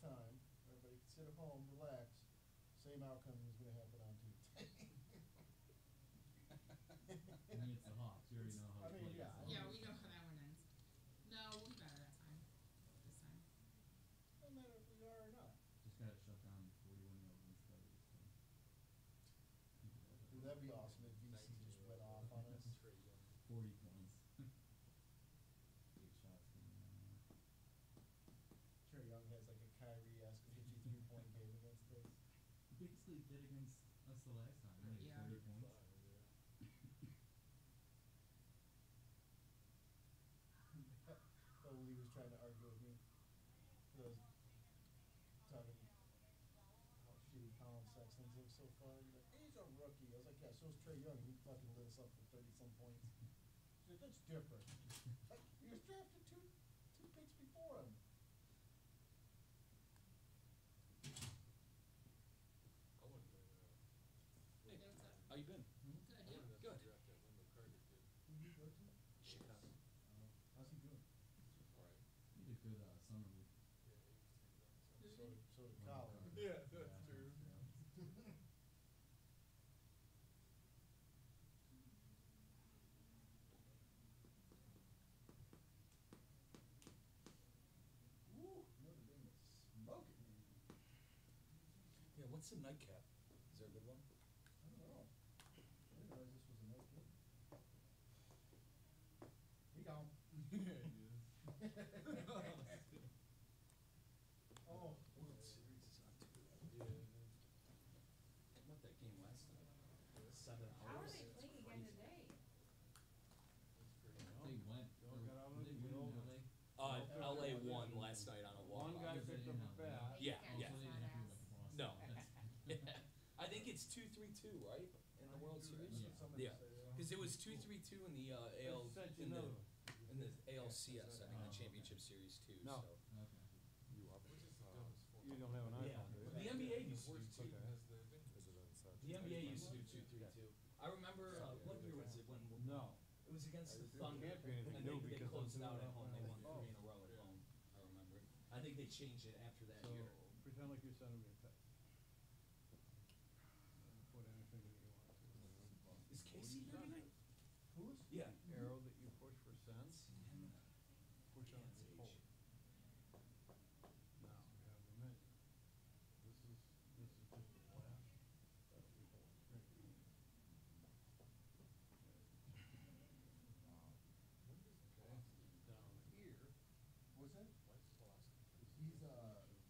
time. Everybody can sit at home, relax. Same outcome is going to happen on Tuesday. I mean, it's the Hawks. You already know how I to mean, play. yeah. Yeah, we know how that one ends. No, we'll be better that time. This time. No matter if we are or not. Just got to shut down 41-year-old Study. So. Dude, that'd be awesome if VC just went off on us. 40 points. 8 shots. Trae Young has like a Kyrie-esque 53-point game against us. He basically did against us the last time. He Yeah. 30 points. Oh, Lee was trying to argue with me. He was talking how shitty Colin Sexton's looks so far. He's like, he's a rookie. I was like, yeah, so is Trae Young. He fucking lit us up for 30-some points. He's like, that's different. Like, he was drafted two picks before him. I wouldn't Hey, what's up? How you been? Good, Yeah, you? good. Who did you go to? Chicago. How's he doing? All right. He did good summer league. So did Colin. Yeah, that's true. Yeah. Woo! Notre Dame is smoking me. Yeah, what's the nightcap? Is there a good one? I don't know. I didn't realize this was a night game. He gone. Yeah, he is. Oh, World Series is on too. Yeah. What that game last night? 7 hours. How are they playing again today? They went. They win in LA. LA won last night on a walk. One guy picked up a bat. Yeah, You yeah. guys Also, they saw didn't have that. to go back to No. Boston. Yeah. I think it's 2-3-2, right? In the World Series? Yeah. Yeah. Because it was 2-3-2 in the AL Sent you in the another. in the ALCS, I think, the championship series too. No. So. Okay. You don't have an Yeah. iPhone, do you? The NBA used to do two. Okay. The NBA used to do 2-3-2. I remember what year was it when? No. It was against the It Thunder, can't be anything and new they because closed it they're out doing at home. They won it. 3 in a row at home. I remember it. I think they changed it after that So year. pretend like you're sending me a text. Put anything that you want to. Is Casey here tonight? who's? Yeah. The arrow that you push for send, push on Can't the age. hold. Now we have the menu. This is just a flash that we hold straight. Okay, down here. What's that? This He's is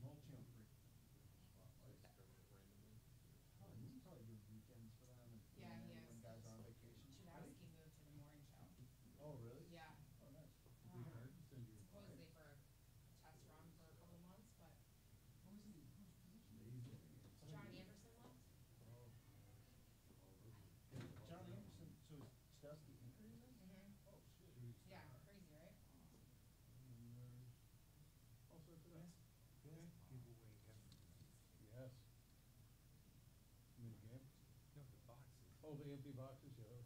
mulching. Oh, he's probably doing weekends for them and Yeah, he when is. guys are on vacation. Chudowski moved to the morning show. Oh, really? Yeah. Oh, nice. Supposedly for a test run for a couple months, but What was he? Whose position? John Anderson left. John Anderson. So is Stowski injured in this? Mm-hmm. Oh shit. Yeah, crazy, right? all sorts of that. Giveaway everything. Yes. Mini game. No, the boxes. Oh, the empty boxes, yeah.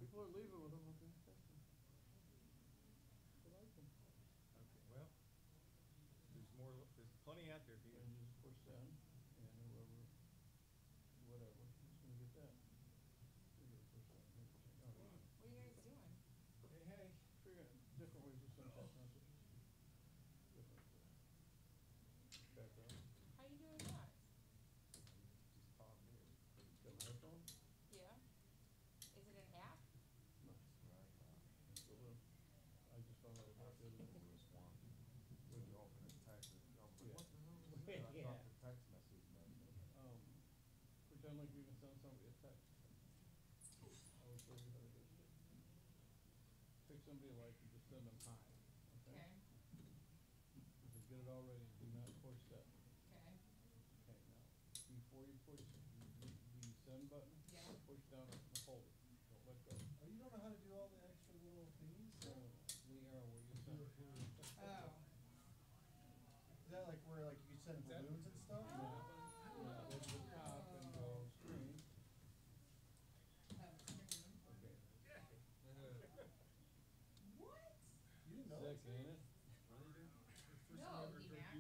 People are leaving with them, okay. I like them. Okay, well, there's plenty out there if you And you just push send, and whatever, who's gonna get that? You're gonna push send. Oh, yeah. What are you guys doing? Hey, figure out different ways to send text messages. Different background. How you doing that? just talk here. Got an iPhone? Yeah. Is it an app? No. So, I just found out about the other day. When you open a text, what the hell is Yeah. that? I thought the text message meant. Pretend like you can send somebody a text. I will show you how to do it. Pick somebody you like and just send them hi, okay? Okay. Just get it all ready, do not push that. Okay. Okay, now, before you push the send button, Yeah. push down and hold it, don't let go. Oh, you don't know how to do all the extra little thingies? So, the arrow where you send. Oh. Is that like where like you send balloons and stuff? Yeah, go to the top and go screen. Oh, screen. Okay. What? You didn't know. Sick, ain't it? No, D-Mac.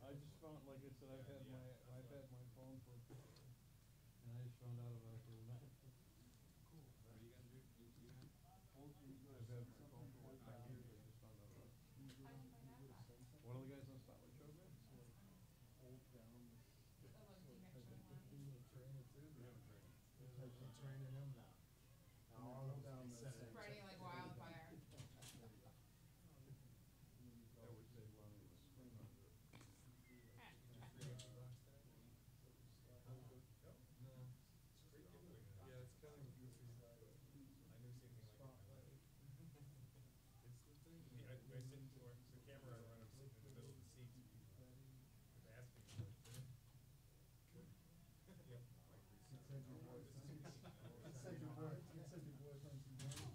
I just found, like I said, I've had my phone for, and I just found out about it the other night. Cool. What are you gonna do? You gonna? Old, when you go to I've had send my something, phone for old like 5 down, years, I just found out about it. when you go I to, didn't find when you out go to about send One of something, the guys on Spotlight showed me. so like, hold down this. The little so it type detection in- one. You need a trainer too? We have a trainer. Because you're training him now. And then Now all hold of us down can the set it. same- Spreading like wildfire. There you go. And then you go That would save money. spring it. Did you free up your box today? So you slide No. over. No. It's great giveaway. Yeah, it's kind of goofy. I never seen anything like it in my life. It's the thing. I sit to the camera I run, I'm sitting in the middle of the seat. People ask me, I'm like, good. Yep. It said your boy, it said your boyfriend some money.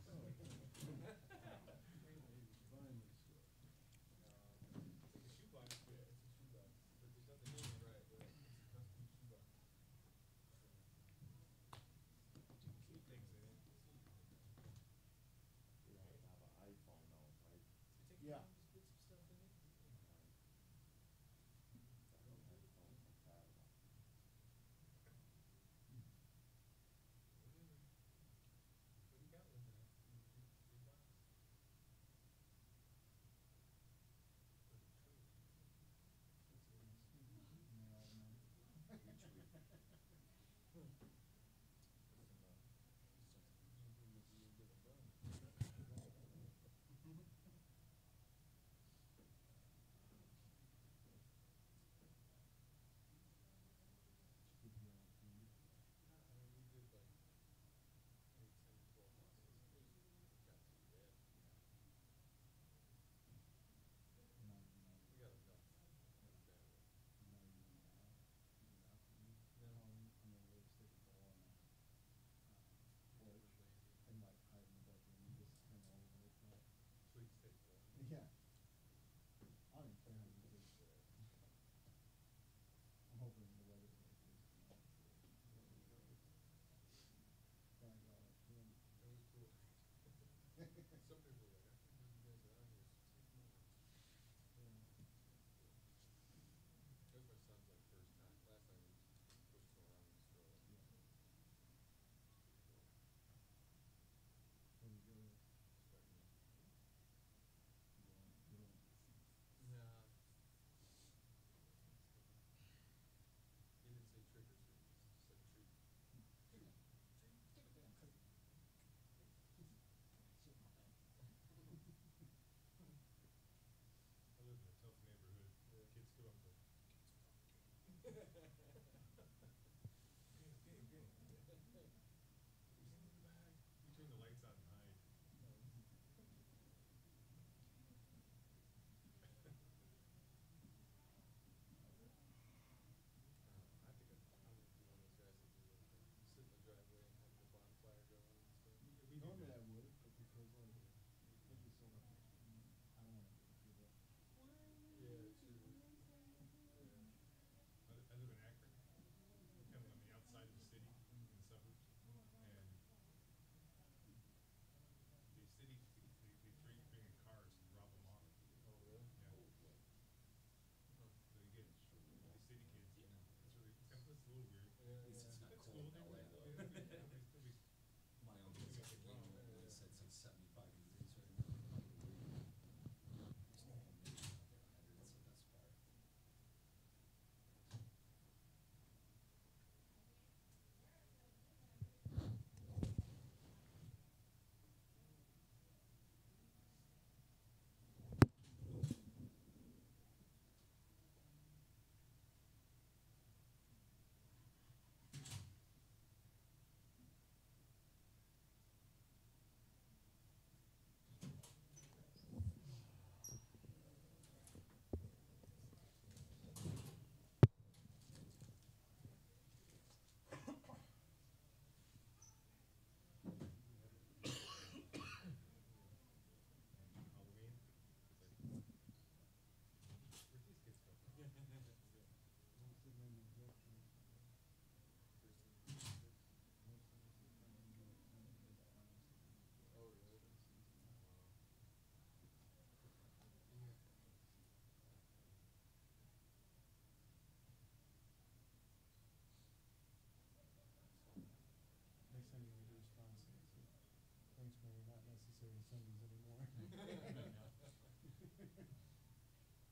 singles anymore.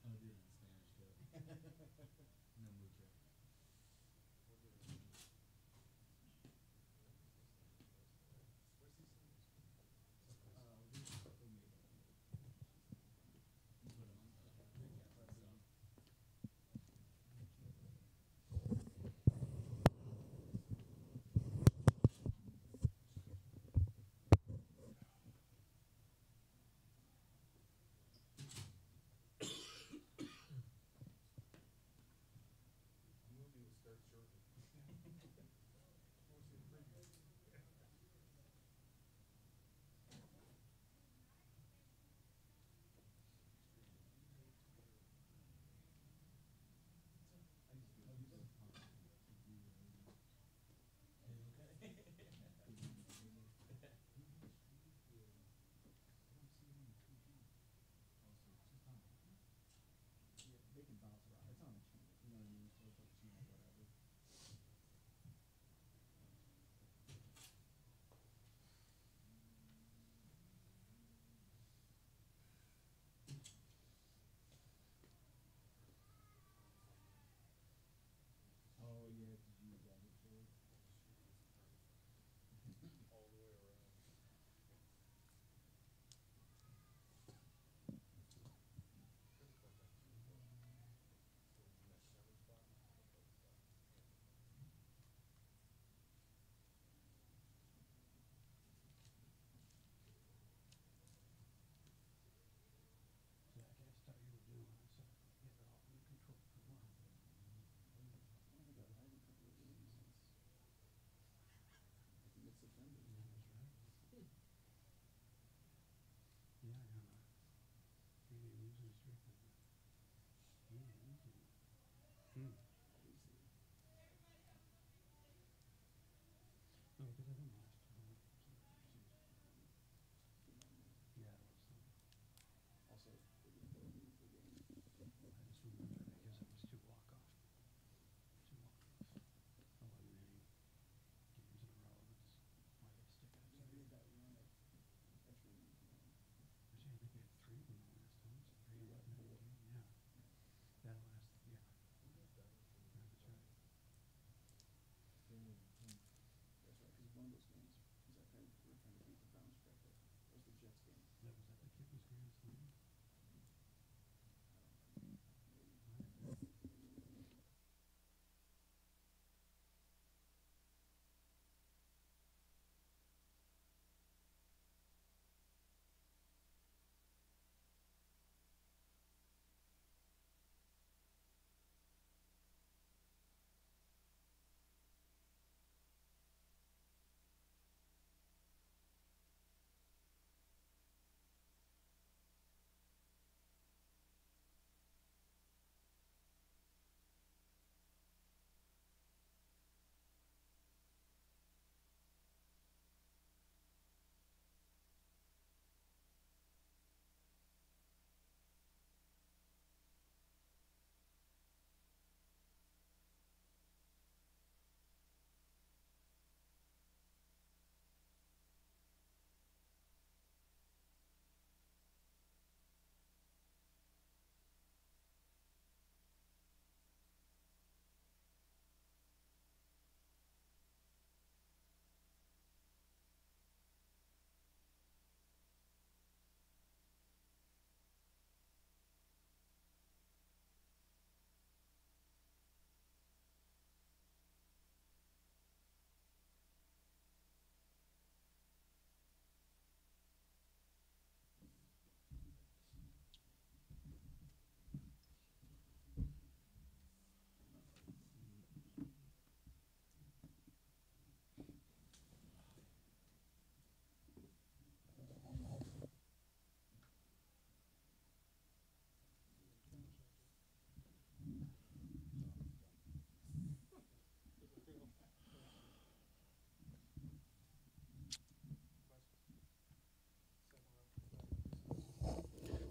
Oh, dude, in Spanish too. No mucho. You put him on the recap and stuff. The movie will start shortly. We'll see the preview. I used to do it. Yeah, they can bounce around. It's on a channel, you know what I mean? So it's like channel whatever. Oh yeah, did you use that before? All the way around. Could've cut that too, but so in that center spot, So I guess thought you were doing it, so get it all under control for a while. I haven't got, I haven't covered a game since, I think it's September. Yeah, that's right. Yeah, I got a 3-game losing streak on that. Yeah, easy. Hmm. Always there. No, because I didn't last too long. Yeah, it was some. Also, it was more meaningful game. I just remember because it was 2 walk-off. 2 walk-off. 11 inning games in a row. That's why they stick out. Yeah, we had that run of extra innings, you know. Actually, I think we had 3 of them the last time. Was it 3 We got 11 inning 4. game? Yeah. That last, yeah. who does that? Yeah, that's right. That's right, because one of those games, because I tried, we were trying to beat the Browns back there. That was the Jets game. That was at the Kiffins Grand Slam. I don't know. Maybe.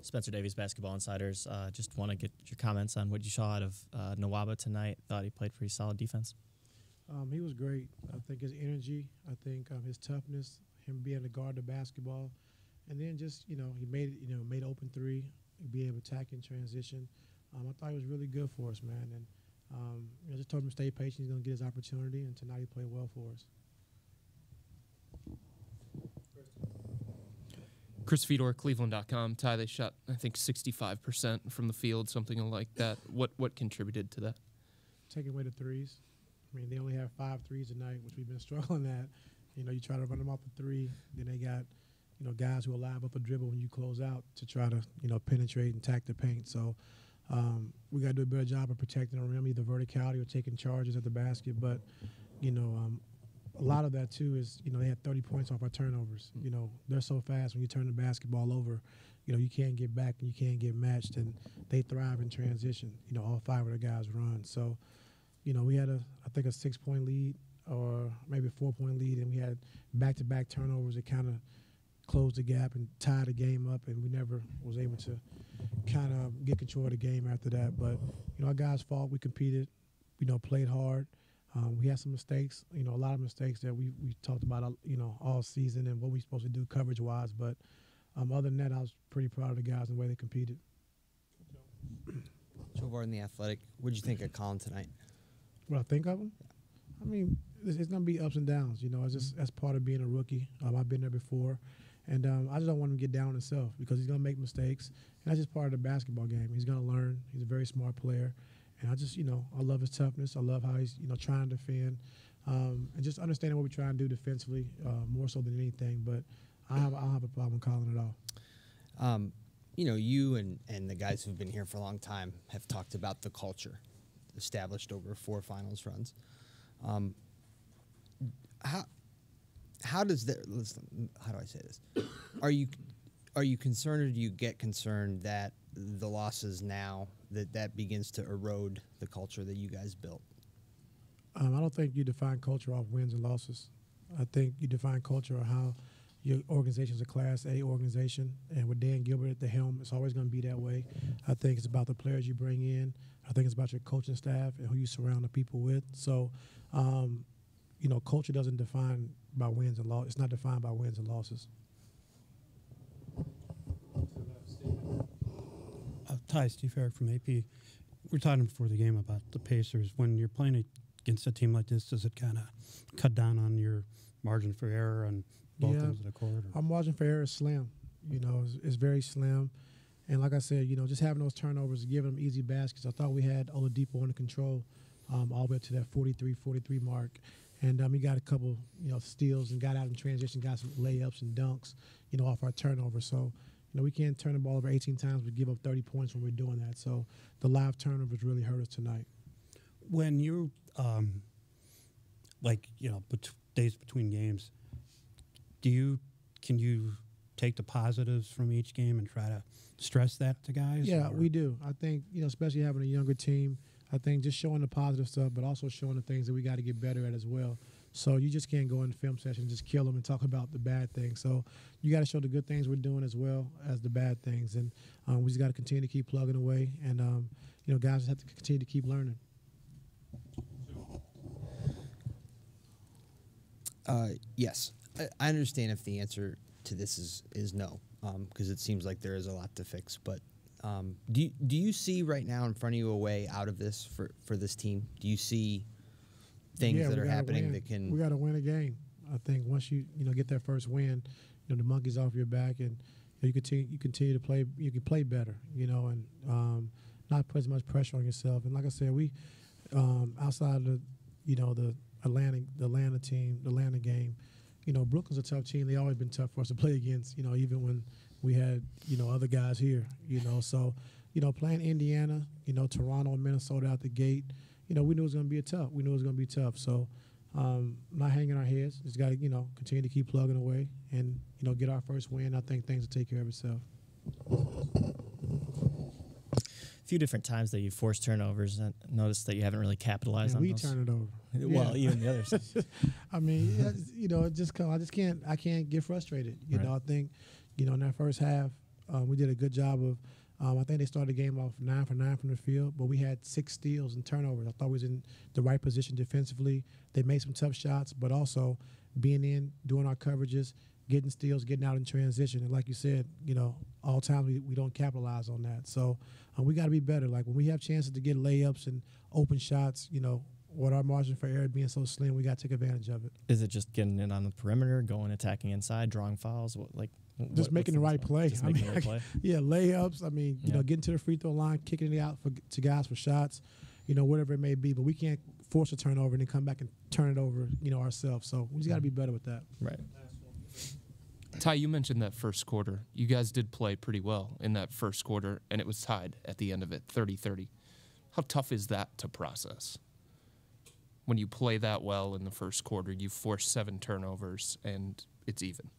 Spencer Davies, Basketball Insiders. Just want to get your comments on what you saw out of Nawaba tonight. Thought he played pretty solid defense. He was great. I think his energy, I think his toughness, him being able to guard the basketball, And then just, he made open three, be able to attack in transition. I thought he was really good for us, man. And just told him to stay patient. He's going to get his opportunity, and tonight he played well for us. Chris Fedor, Cleveland.com. Ty, they shot, I think, 65% from the field, something like that. What contributed to that? Taking away the threes. I mean, they only have 5 threes tonight, which we've been struggling at. You try to run them off the three, then they got, guys who will live up a dribble when you close out to try to, penetrate and attack the paint. So we got to do a better job of protecting the rim, either verticality or taking charges at the basket. But, a lot of that, too, is, they had 30 points off our turnovers. They're so fast when you turn the basketball over, you can't get back and you can't get matched. And they thrive in transition. All 5 of the guys run. So, we had, I think, a 6-point lead or maybe a 4-point lead, and we had back-to-back turnovers that kind of closed the gap and tied the game up, and we never was able to kind of get control of the game after that. But, our guys fought. We competed, played hard. We had some mistakes, a lot of mistakes that we talked about, all season and what we're supposed to do coverage-wise. But other than that, I was pretty proud of the guys and the way they competed. Joe Barton, The Athletic. What did you think of Colin tonight? What I think of him? I mean, it's going to be ups and downs. It's just that's part of being a rookie. I've been there before. And I just don't want him to get down on himself because he's going to make mistakes. And that's just part of the basketball game. He's going to learn. He's a very smart player. And I just, I love his toughness. I love how he's, trying to defend. And just understanding what we're trying to do defensively more so than anything. But I don't have a problem with Colin at all. You and the guys who've been here for a long time have talked about the culture established over 4 finals runs. How does that? Listen, how do I say this? Are you concerned, or do you get concerned that the losses now that begins to erode the culture that you guys built? I don't think you define culture off wins and losses. I think you define culture on how your organization is a Class A organization, and with Dan Gilbert at the helm, it's always going to be that way. I think it's about the players you bring in. I think it's about your coaching staff and who you surround the people with. So, culture doesn't define by wins and losses. It's not defined by wins and losses. Ty, Steve Herrick from AP. We're talking before the game about the Pacers. When you're playing against a team like this, does it kind of cut down on your margin for error on both ends of the court? Our margin for error is slim. It's very slim. And like I said, just having those turnovers, giving them easy baskets. I thought we had Oladipo under control all the way up to that 43 mark. And he got a couple, steals and got out in transition, got some layups and dunks, off our turnovers. So, we can't turn the ball over 18 times, but give up 30 points when we're doing that. So the live turnovers really hurt us tonight. When you, days between games, can you take the positives from each game and try to stress that to guys? Yeah, we do. I think, especially having a younger team, I think just showing the positive stuff, but also showing the things that we got to get better at as well. So you just can't go in the film session and just kill them and talk about the bad things. So you got to show the good things we're doing as well as the bad things. And we just got to continue to keep plugging away. And, guys have to continue to keep learning. Yes. I understand if the answer to this is no, because it seems like there is a lot to fix. But do you see right now in front of you a way out of this for this team? Do you see things that are happening that can? We got to win a game. I think once you get that first win, the monkey's off your back, and you continue to play. You can play better, and not put as much pressure on yourself. And like I said, we outside of the Atlanta team, the Atlanta game. Brooklyn's a tough team. They always been tough for us to play against. Even when we had other guys here. So playing Indiana, Toronto and Minnesota out the gate. We knew it was going to be tough. We knew it was going to be tough. So not hanging our heads. Just got to continue to keep plugging away and get our first win. I think things will take care of itself. A few different times that you forced turnovers. I noticed that you haven't really capitalized on we those. turn it over. Well, even the others. I mean, it just come. I can't get frustrated. Right. I think, in that first half, we did a good job of. I think they started the game off 9 for 9 from the field, but we had 6 steals and turnovers. I thought we was in the right position defensively. They made some tough shots, but also being in, doing our coverages, getting steals, getting out in transition. And like you said, all times we don't capitalize on that. So we got to be better. Like when we have chances to get layups and open shots, with our margin for error being so slim, we got to take advantage of it. Is it just getting in on the perimeter, going attacking inside, drawing fouls? Just making the right play. Just making the right play. Yeah, layups. Getting to the free throw line, kicking it out to guys for shots, whatever it may be. But we can't force a turnover and then come back and turn it over, ourselves. So we just got to be better with that. Right. Ty, you mentioned that first quarter. You guys did play pretty well in that first quarter, and it was tied at the end of it, 30-30. How tough is that to process? When you play that well in the first quarter, you force 7 turnovers, and it's even.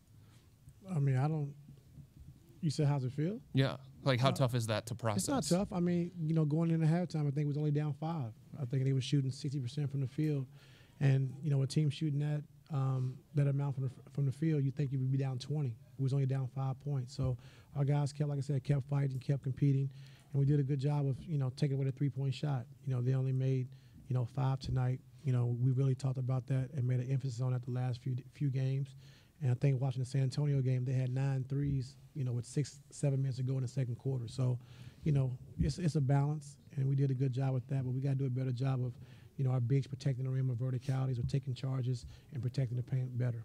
You said how's it feel? Yeah. How tough is that to process? It's not tough. Going into halftime, I think it was only down 5. I think they were shooting 60% from the field. And, a team shooting that amount from the field, you think you would be down 20. It was only down 5 points. So our guys kept fighting, kept competing. And we did a good job of, taking away the 3-point shot. They only made, 5 tonight. We really talked about that and made an emphasis on it the last few games. And I think watching the San Antonio game, they had 9 threes, with 6-7 minutes to go in the second quarter. So, it's a balance, and we did a good job with that. But we got to do a better job of, our bigs protecting the rim of verticalities, or taking charges and protecting the paint better.